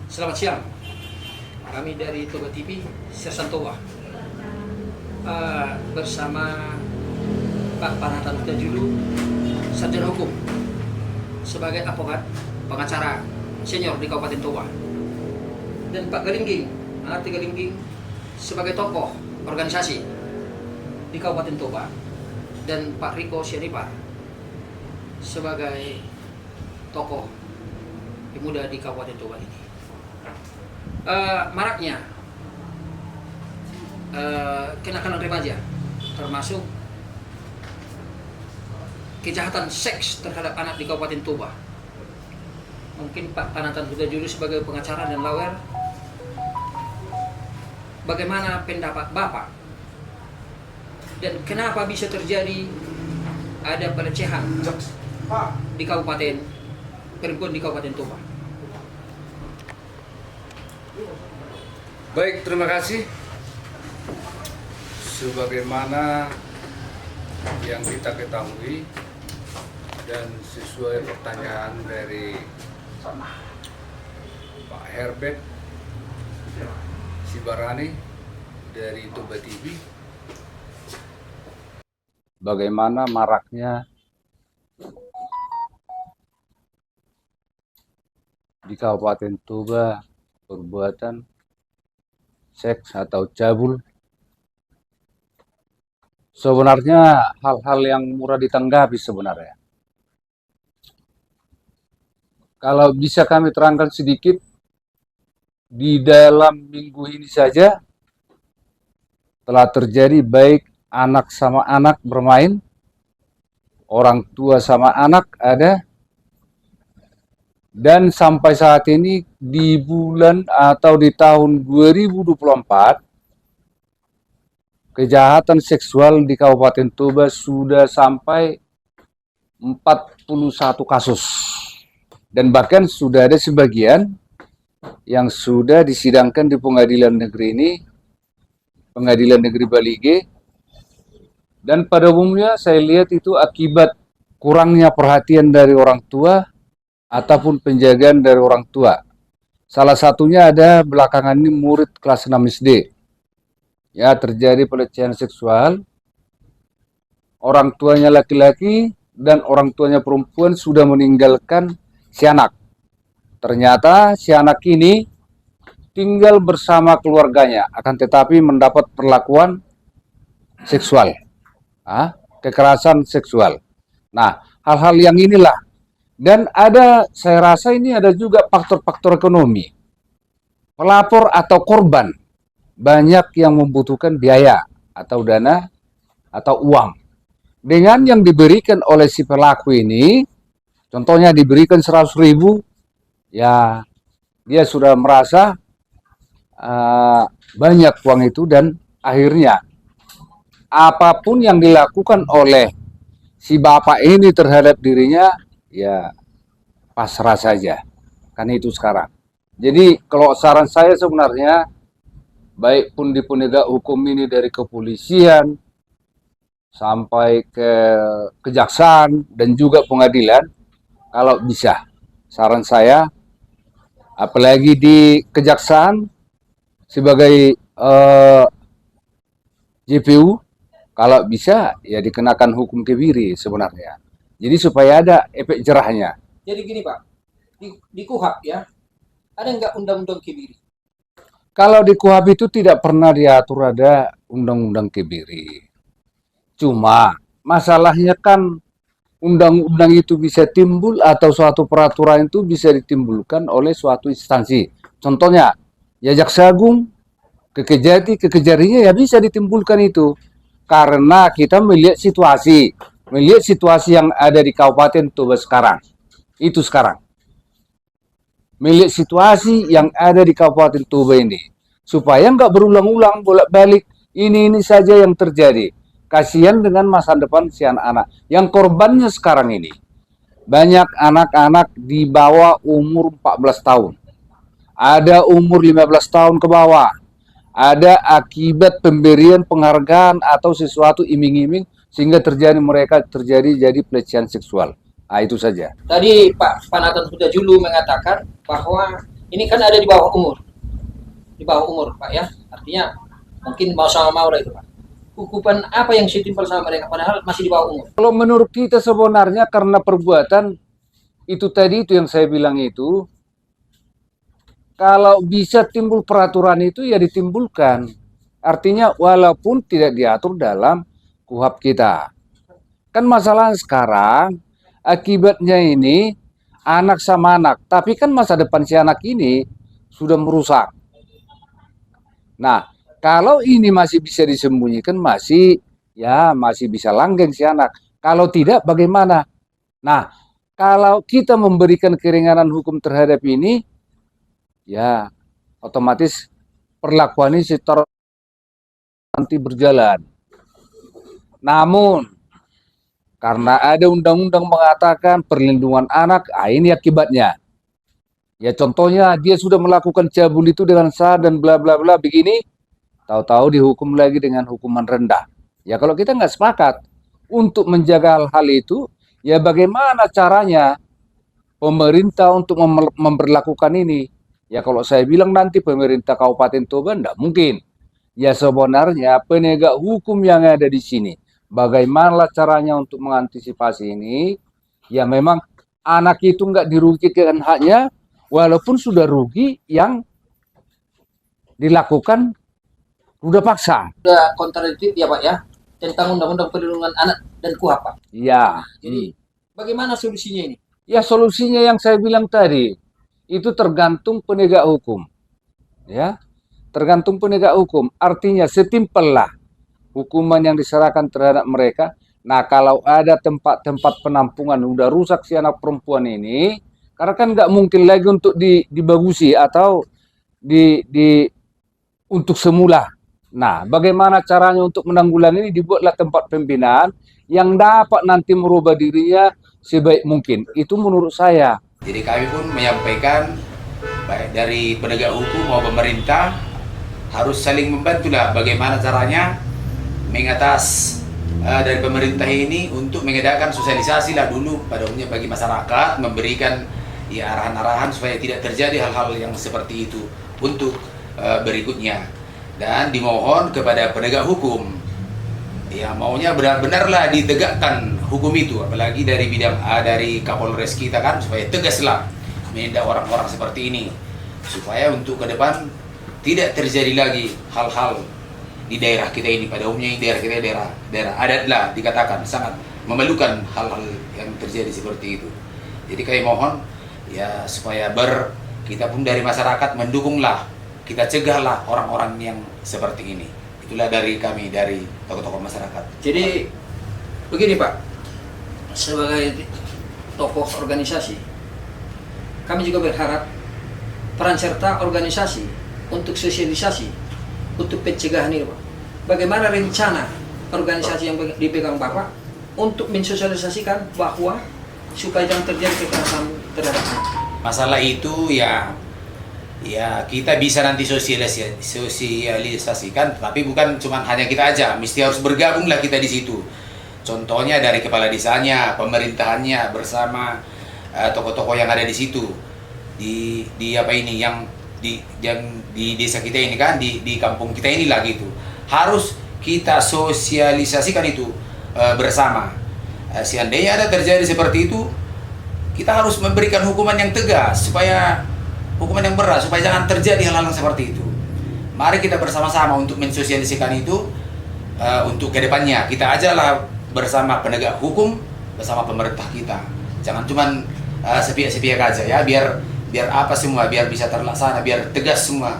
Selamat siang, kami dari Toba TV, Sersan Toba, bersama Pak Panatan Julu, sarjana hukum, sebagai advokat, pengacara senior di Kabupaten Toba, dan Pak Galingging, Arti Galingging, sebagai tokoh organisasi di Kabupaten Toba, dan Pak Riko Sianipar sebagai tokoh pemuda di Kabupaten Toba ini. Maraknya kenakalan remaja, termasuk kejahatan seks terhadap anak di Kabupaten Toba. Mungkin Pak Panatan sudah juru sebagai pengacara dan lawyer, bagaimana pendapat Bapak dan kenapa bisa terjadi ada pelecehan di Kabupaten perempuan di Kabupaten Toba? Baik, terima kasih. Sebagaimana yang kita ketahui dan sesuai pertanyaan dari Pak Herbert Sibarani dari Toba TV, bagaimana maraknya di Kabupaten Toba perbuatan seks atau cabul. Sebenarnya hal-hal yang mudah ditanggapi sebenarnya. Kalau bisa kami terangkan sedikit, di dalam minggu ini saja telah terjadi baik anak sama anak bermain, orang tua sama anak ada, dan sampai saat ini di bulan atau di tahun 2024 kejahatan seksual di Kabupaten Toba sudah sampai 41 kasus. Dan bahkan sudah ada sebagian yang sudah disidangkan di pengadilan negeri ini, Pengadilan Negeri Balige. Dan pada umumnya saya lihat itu akibat kurangnya perhatian dari orang tua ataupun penjagaan dari orang tua. Salah satunya ada belakangan ini murid kelas 6 SD. Ya, terjadi pelecehan seksual. Orang tuanya laki-laki dan orang tuanya perempuan sudah meninggalkan si anak. Ternyata si anak ini tinggal bersama keluarganya, akan tetapi mendapat perlakuan seksual, kekerasan seksual. Nah, hal-hal yang inilah. Dan ada, saya rasa ini ada juga faktor-faktor ekonomi. Pelapor atau korban banyak yang membutuhkan biaya atau dana atau uang. Dengan yang diberikan oleh si pelaku ini, contohnya diberikan 100.000, ya dia sudah merasa banyak uang itu, dan akhirnya apapun yang dilakukan oleh si bapak ini terhadap dirinya, ya pasrah saja. Kan itu sekarang. Jadi kalau saran saya sebenarnya, baik pun di penegak hukum ini dari kepolisian sampai ke kejaksaan dan juga pengadilan, kalau bisa, saran saya, apalagi di kejaksaan sebagai JPU, kalau bisa ya dikenakan hukum kebiri sebenarnya. Jadi supaya ada efek jerahnya. Jadi gini Pak, di KUHP ya, ada nggak undang-undang kebiri? Kalau di KUHP itu tidak pernah diatur ada undang-undang kebiri. Cuma masalahnya kan undang-undang itu bisa timbul atau suatu peraturan itu bisa ditimbulkan oleh suatu instansi. Contohnya, ya Jaksa Agung, Kekejarinya ya bisa ditimbulkan itu. Karena kita melihat situasi yang ada di Kabupaten Toba sekarang. Itu sekarang. Melihat situasi yang ada di Kabupaten Toba ini. Supaya nggak berulang-ulang bolak-balik. Ini saja yang terjadi. Kasihan dengan masa depan si anak-anak. Yang korbannya sekarang ini. Banyak anak-anak di bawah umur 14 tahun. Ada umur 15 tahun ke bawah. Ada akibat pemberian penghargaan atau sesuatu iming-iming sehingga mereka terjadi pelecehan seksual. Nah, itu saja. Tadi Pak Panatan sudah Julu mengatakan bahwa Ini kan ada di bawah umur. Di bawah umur, Pak ya. Artinya mungkin mau sama mau lah itu, Pak. Hukuman apa yang setimpal sama mereka padahal masih di bawah umur? Kalau menurut kita sebenarnya karena perbuatan itu tadi itu yang saya bilang itu, kalau bisa timbul peraturan itu ya ditimbulkan. Artinya walaupun tidak diatur dalam KUHP kita. Kan masalah sekarang akibatnya ini anak sama anak. Tapi kan masa depan si anak ini sudah merusak. Nah, kalau ini masih bisa disembunyikan masih bisa langgeng si anak. Kalau tidak bagaimana? Nah, kalau kita memberikan keringanan hukum terhadap ini, ya otomatis perlakuan ini secara nanti berjalan. Namun karena ada undang-undang mengatakan perlindungan anak, ini akibatnya. Ya contohnya dia sudah melakukan cabul itu dengan sah dan bla bla bla begini, tahu-tahu dihukum lagi dengan hukuman rendah. Ya kalau kita nggak sepakat untuk menjaga hal-hal itu, ya bagaimana caranya pemerintah untuk memperlakukan ini? Ya kalau saya bilang nanti pemerintah Kabupaten Toba enggak mungkin. Ya sebenarnya penegak hukum yang ada di sini. Bagaimana caranya untuk mengantisipasi ini? Ya memang anak itu enggak dirugikan haknya, walaupun sudah rugi yang dilakukan udah paksa. Sudah kontradiktif ya Pak ya tentang undang-undang perlindungan anak dan KUHP, Pak. Ya. Jadi bagaimana solusinya ini? Ya solusinya yang saya bilang tadi, itu tergantung penegak hukum. Ya, tergantung penegak hukum. Artinya setimpal lah hukuman yang diserahkan terhadap mereka. Nah, kalau ada tempat-tempat penampungan udah rusak si anak perempuan ini, karena kan nggak mungkin lagi untuk dibagusi atau untuk semula. Nah, bagaimana caranya untuk menanggulangi ini? Dibuatlah tempat pembinaan yang dapat nanti merubah dirinya sebaik mungkin. Itu menurut saya. Jadi kami pun menyampaikan baik dari penegak hukum maupun pemerintah harus saling membantu lah bagaimana caranya mengatas dari pemerintah ini untuk mengadakan sosialisasi lah dulu pada umumnya bagi masyarakat, memberikan ya arahan-arahan supaya tidak terjadi hal-hal yang seperti itu untuk berikutnya, dan dimohon kepada penegak hukum ya maunya benar-benarlah ditegakkan hukum itu, apalagi dari bidang dari Kapolres kita kan, supaya tegaslah menindak orang-orang seperti ini supaya untuk ke depan tidak terjadi lagi hal-hal di daerah kita ini. Pada umumnya daerah kita daerah adat lah dikatakan sangat memalukan hal-hal yang terjadi seperti itu. Jadi kami mohon ya supaya kita pun dari masyarakat mendukunglah, kita cegahlah orang-orang yang seperti ini. Itulah dari kami, dari tokoh-tokoh masyarakat. Jadi begini Pak, sebagai tokoh organisasi, kami juga berharap peran serta organisasi untuk sosialisasi, untuk pencegahan ini Pak. Bagaimana rencana organisasi yang dipegang Bapak untuk mensosialisasikan bahwa supaya jangan terjadi kekerasan terhadap anak? Masalah itu ya kita bisa nanti sosialisasikan, tapi bukan cuma hanya kita aja, mesti harus bergabunglah kita di situ. Contohnya dari kepala desanya, pemerintahannya bersama tokoh-tokoh yang ada di situ, di apa ini yang di desa kita ini kan, di kampung kita ini lah gitu. Harus kita sosialisasikan itu bersama. Seandainya ada terjadi seperti itu, kita harus memberikan hukuman yang tegas, hukuman yang berat, supaya jangan terjadi hal-hal seperti itu. Mari kita bersama-sama untuk mensosialisasikan itu untuk kedepannya. Kita ajalah bersama penegak hukum, bersama pemerintah kita. Jangan cuma sepihak-sepihak aja ya, biar apa semua, biar bisa terlaksana, biar tegas semua.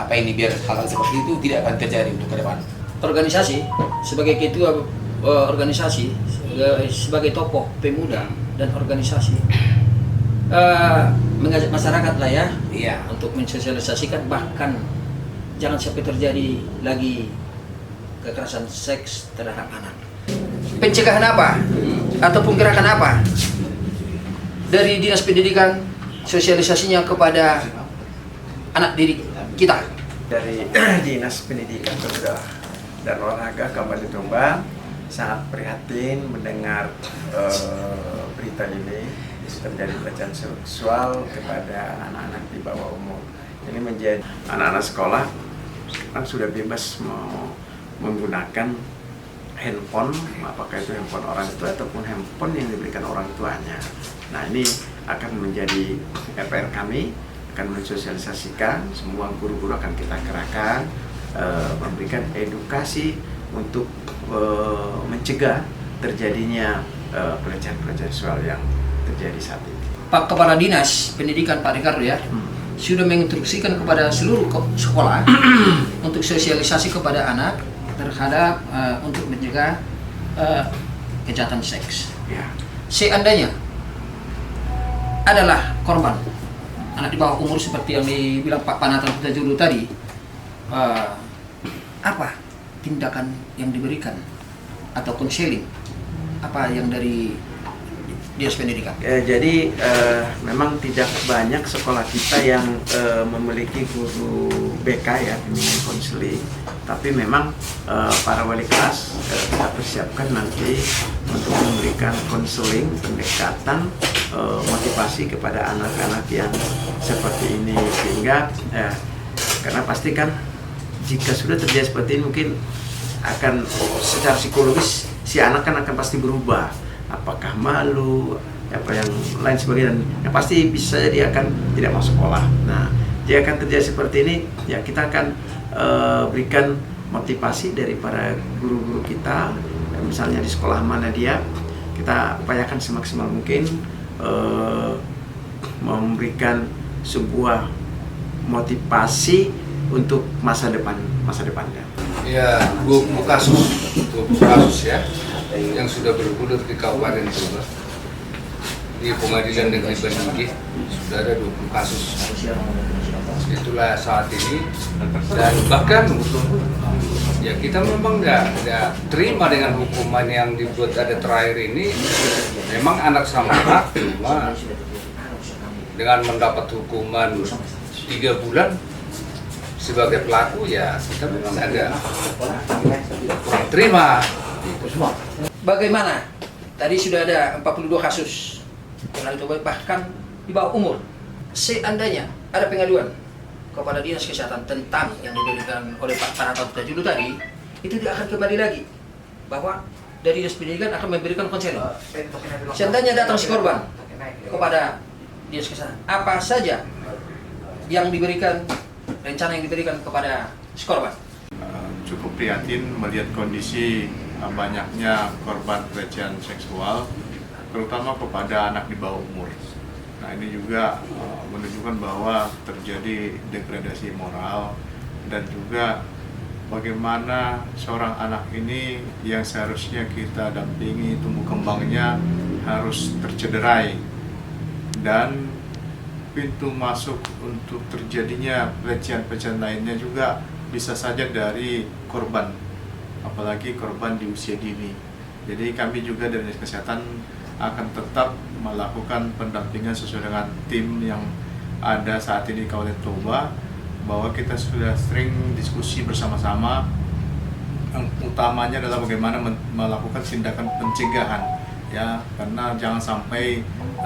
Biar hal-hal seperti itu tidak akan terjadi untuk ke depan. Organisasi sebagai ketua organisasi, sebagai tokoh pemuda dan organisasi, mengajak masyarakat lah ya, Iya. untuk mensosialisasikan, bahkan jangan sampai terjadi lagi kekerasan seks terhadap anak. Pencegahan apa ataupun gerakan apa dari Dinas Pendidikan sosialisasinya kepada anak didik kita? Dari Dinas Pendidikan Pemuda dan Olahraga Kabupaten Toba sangat prihatin mendengar berita ini, terjadi pelecehan seksual kepada anak-anak di bawah umur. Ini menjadi anak-anak sekolah kan sudah bebas mau menggunakan handphone, apakah itu handphone orang tua ataupun handphone yang diberikan orang tuanya. Nah, ini akan menjadi PR kami, akan mensosialisasikan, semua guru-guru akan kita kerahkan, memberikan edukasi untuk mencegah terjadinya pelecehan-pelecehan seksual yang terjadi saat ini. Pak Kepala Dinas Pendidikan Pak Ricardo ya, sudah menginstruksikan kepada seluruh sekolah untuk sosialisasi kepada anak terhadap untuk mencegah kejahatan seks. Ya. Seandainya adalah korban anak di bawah umur seperti yang dibilang Pak Panatan Hutajulu tadi, apa tindakan yang diberikan atau konseling apa yang dari Dinas Pendidikan? Jadi memang tidak banyak sekolah kita yang memiliki guru BK ya, bimbingan konseling. Tapi memang para wali kelas kita persiapkan nanti untuk memberikan konseling, pendekatan, motivasi kepada anak-anak yang seperti ini, sehingga karena pasti kan jika sudah terjadi seperti ini mungkin akan secara psikologis si anak kan akan pasti berubah, apakah malu apa yang lain sebagainya, dan yang pasti bisa jadi akan tidak mau sekolah. Nah, jika akan terjadi seperti ini ya kita akan berikan motivasi dari para guru-guru kita, misalnya di sekolah mana dia, kita upayakan semaksimal mungkin memberikan sebuah motivasi untuk masa depannya. Ya, 20 kasus ya yang sudah bergulir di Kabupaten Toba. Di Pengadilan Negeri Balige sudah ada 20 kasus. Itulah saat ini, dan bahkan ya kita memang nggak terima dengan hukuman yang dibuat ada terakhir ini. Memang anak sama anak, cuma dengan mendapat hukuman 3 bulan sebagai pelaku ya kita memang agak kurang terima. Bagaimana? Tadi sudah ada 42 kasus yang dicoba bahkan di bawah umur. Seandainya ada pengaduan kepada Dinas Kesehatan tentang yang diberikan oleh Pak Panatan Hutajulu tadi, itu dia akan kembali lagi bahwa dari Dinas Pendidikan akan memberikan konseling. Seandainya datang si korban kepada Dinas Kesehatan, apa saja yang diberikan, rencana yang diberikan kepada si korban? Cukup prihatin melihat kondisi banyaknya korban pelecehan seksual, terutama kepada anak di bawah umur. Nah, ini juga menunjukkan bahwa terjadi degradasi moral, dan juga bagaimana seorang anak ini yang seharusnya kita dampingi tumbuh kembangnya harus tercederai, dan pintu masuk untuk terjadinya pelecehan-pelecehan lainnya juga bisa saja dari korban, apalagi korban di usia dini. Jadi kami juga dari Dinas Kesehatan akan tetap melakukan pendampingan sesuai dengan tim yang ada saat ini di Kabupaten Toba, bahwa kita sudah sering diskusi bersama-sama. Yang utamanya adalah bagaimana melakukan tindakan pencegahan, ya, karena jangan sampai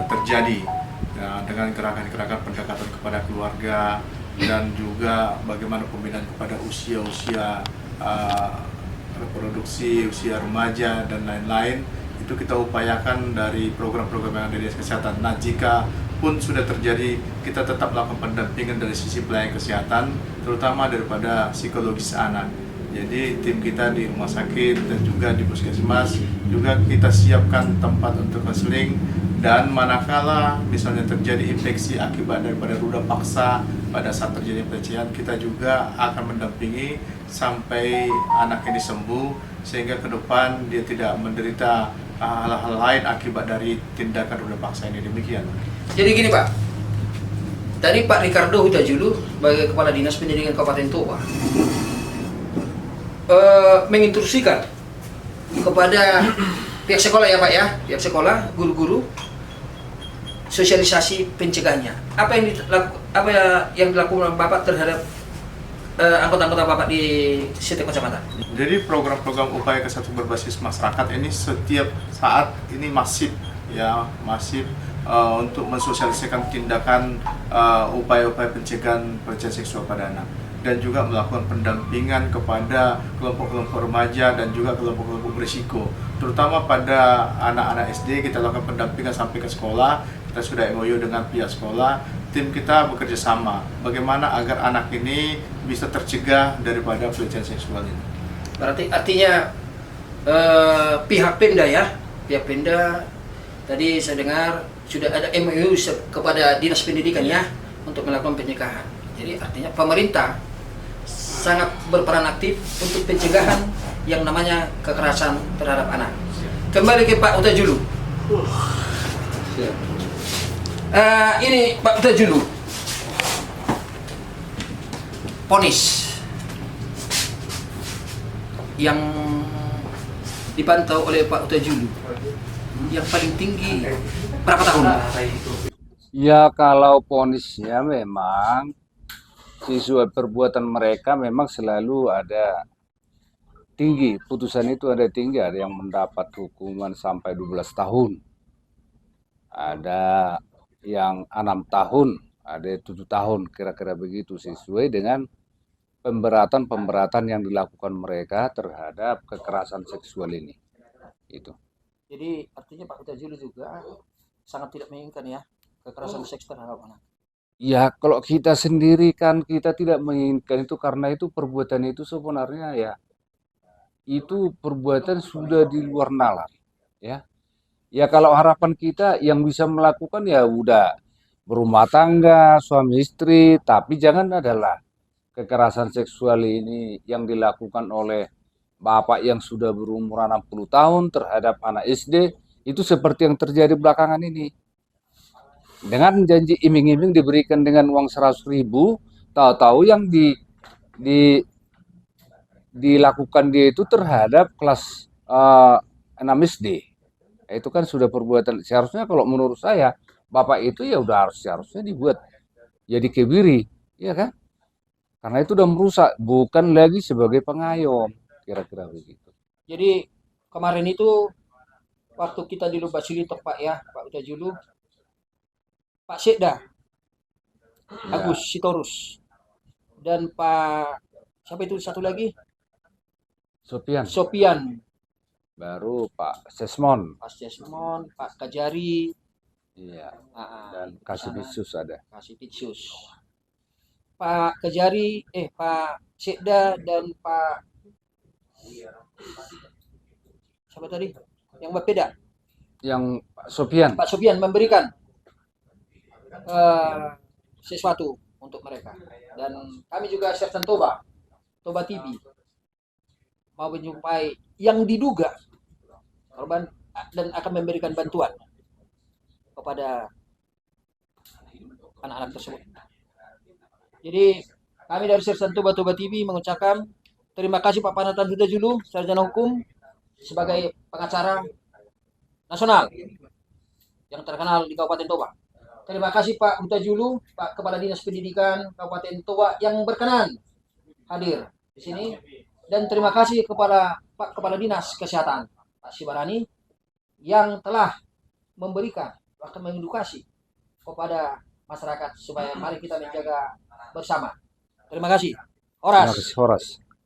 terjadi ya, dengan gerakan-gerakan pendekatan kepada keluarga, dan juga bagaimana pembinaan kepada usia-usia reproduksi, usia remaja, dan lain-lain. Itu kita upayakan dari program-program yang ada di Dinas Kesehatan. Nah, jika pun sudah terjadi, kita tetap melakukan pendampingan dari sisi pelayanan kesehatan, terutama daripada psikologis anak. Jadi tim kita di rumah sakit dan juga di puskesmas juga kita siapkan tempat untuk konseling, dan manakala misalnya terjadi infeksi akibat daripada ruda paksa pada saat terjadi pelecehan, kita juga akan mendampingi sampai anak ini sembuh, sehingga ke depan dia tidak menderita hal-hal lain akibat dari tindakan ruda paksa ini. Demikian. Jadi gini Pak, tadi Pak Ricardo Hutajulu sebagai Kepala Dinas Pendidikan Kabupaten Toba menginstruksikan kepada pihak sekolah ya Pak ya, pihak sekolah, guru-guru, sosialisasi pencegahannya. Apa yang dilakukan Bapak terhadap anggota-anggota Bapak di setiap kecamatan? Jadi program-program upaya kesehatan berbasis masyarakat ini setiap saat ini masif, ya, masif untuk mensosialisasikan tindakan upaya-upaya pencegahan pelecehan seksual pada anak, dan juga melakukan pendampingan kepada kelompok-kelompok remaja dan juga kelompok-kelompok berisiko, terutama pada anak-anak SD. Kita lakukan pendampingan sampai ke sekolah. Kita sudah MOU dengan pihak sekolah. Tim kita bekerja sama bagaimana agar anak ini bisa tercegah daripada pelecehan seksual ini. Berarti artinya pihak Pemda ya, pihak Pemda tadi saya dengar sudah ada MOU kepada Dinas Pendidikan ya untuk melakukan pencegahan. Jadi artinya pemerintah sangat berperan aktif untuk pencegahan yang namanya kekerasan terhadap anak. Kembali ke Pak Utajulu. Ini Pak Utajulu, vonis yang dipantau oleh Pak Utajulu yang paling tinggi berapa tahun? Ya kalau ponisnya memang sesuai perbuatan mereka memang selalu ada tinggi, putusan itu ada tinggi, ada yang mendapat hukuman sampai 12 tahun, ada yang 6 tahun, ada 7 tahun, kira-kira begitu sesuai dengan pemberatan yang dilakukan mereka terhadap kekerasan seksual ini. Itu. Jadi artinya Pak Utajulu juga sangat tidak menginginkan ya kekerasan seks terhadap anak. Ya kalau kita sendiri kan kita tidak menginginkan itu, karena itu perbuatan itu sebenarnya ya itu perbuatan sudah di luar nalar ya. Ya kalau harapan kita yang bisa melakukan ya udah berumah tangga, suami istri, tapi jangan adalah kekerasan seksual ini yang dilakukan oleh bapak yang sudah berumur 60 tahun terhadap anak SD, itu seperti yang terjadi belakangan ini. Dengan janji iming-iming diberikan dengan uang 100.000, tahu-tahu yang dilakukan dia itu terhadap kelas 6 SD. Itu kan sudah perbuatan, seharusnya kalau menurut saya bapak itu ya udah harusnya dibuat jadi kebiri, ya kan? Karena itu udah merusak, bukan lagi sebagai pengayom, kira-kira begitu. Jadi kemarin itu waktu kita di Lubak Silitok Pak ya, Pak Utajulu, Pak Sekda, Agus Sitorus, dan Pak siapa itu satu lagi? Sopian, Baru Pak Sesmon, Pak Sesmon, Pak Kajari, iya, dan dan Kasipitsus ada. Kasipitsus. Pak Kajari, Pak Sekda dan Pak siapa tadi? Yang Bapeda. Yang Sopian. Pak Sopian memberikan sesuatu untuk mereka. Dan kami juga Sersan Toba TV mau menjumpai yang diduga korban dan akan memberikan bantuan kepada anak-anak tersebut. Jadi kami dari Sersan Toba TV mengucapkan terima kasih Pak Panatan Utajulu, sarjana hukum sebagai pengacara nasional yang terkenal di Kabupaten Toba. Terima kasih Pak Utajulu, Pak Kepala Dinas Pendidikan Kabupaten Toba yang berkenan hadir di sini. Dan terima kasih kepada Pak Kepala Dinas Kesehatan, Pak Sibarani, yang telah memberikan atau mengedukasi kepada masyarakat supaya mari kita menjaga bersama. Terima kasih. Horas. Terima kasih, Horas.